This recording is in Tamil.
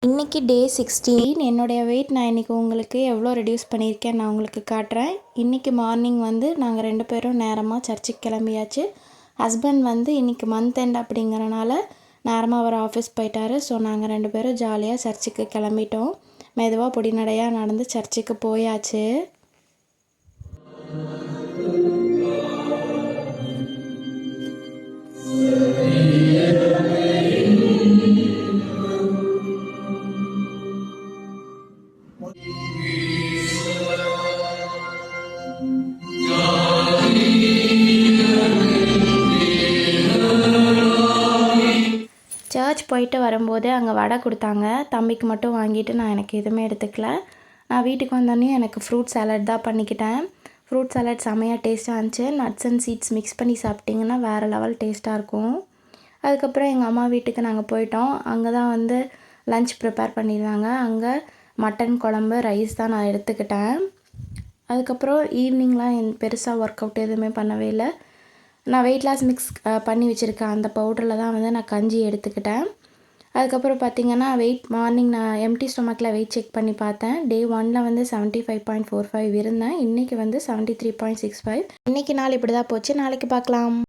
இன்றைக்கி டே 16. என்னுடைய வெயிட் நான் இன்றைக்கி உங்களுக்கு எவ்வளோ ரெடியூஸ் பண்ணியிருக்கேன் நான் உங்களுக்கு காட்டுறேன். இன்றைக்கி மார்னிங் வந்து நாங்கள் 2 பேரும் நேரமாக சர்ச்சுக்கு கிளம்பியாச்சு. ஹஸ்பண்ட் வந்து இன்றைக்கி மந்த் எண்ட் அப்படிங்கிறனால நேரமாக அவர் ஆஃபீஸ் போயிட்டார். ஸோ நாங்கள் 2 பேரும் ஜாலியாக சர்ச்சுக்கு கிளம்பிட்டோம். மெதுவாக பொடிநடையாக நடந்து சர்ச்சுக்கு போயாச்சு. சர்ச் போயிட்டு வரும்போது அங்கே வடை கொடுத்தாங்க. தம்பிக்கு மட்டும் வாங்கிட்டு நான் எனக்கு எதுவுமே எடுத்துக்கல. நான் வீட்டுக்கு வந்தோடனே எனக்கு ஃப்ரூட் சாலட் தான் பண்ணிக்கிட்டேன். ஃப்ரூட் சாலட் செமையாக டேஸ்ட்டாக இருந்துச்சு. நட்ஸ் அண்ட் சீட்ஸ் மிக்ஸ் பண்ணி சாப்பிட்டிங்கன்னா வேறு லெவல் டேஸ்ட்டாக இருக்கும். அதுக்கப்புறம் எங்கள் அம்மா வீட்டுக்கு நாங்கள் போயிட்டோம். அங்கே தான் வந்து லன்ச் ப்ரிப்பேர் பண்ணியிருந்தாங்க. அங்கே மட்டன் குழம்பு, ரைஸ் தான் நான் எடுத்துக்கிட்டேன். அதுக்கப்புறம் ஈவினிங்லாம் பெருசாக ஒர்க் அவுட் எதுவுமே பண்ணவே இல்லை. நான் வெயிட் லாஸ் மிக்ஸ் பண்ணி வச்சுருக்கேன். அந்த பவுடரில் தான் வந்து நான் கஞ்சி எடுத்துக்கிட்டேன். அதுக்கப்புறம் பார்த்திங்கன்னா மார்னிங் நான் எம்டி ஸ்டொமக்கில் வெயிட் செக் பண்ணி பார்த்தேன். டே 1 வந்து 75.45 இருந்தேன். இன்றைக்கி வந்து 73.65. இன்றைக்கி நாள் இப்படி தான் போச்சு. நாளைக்கு பார்க்கலாம்.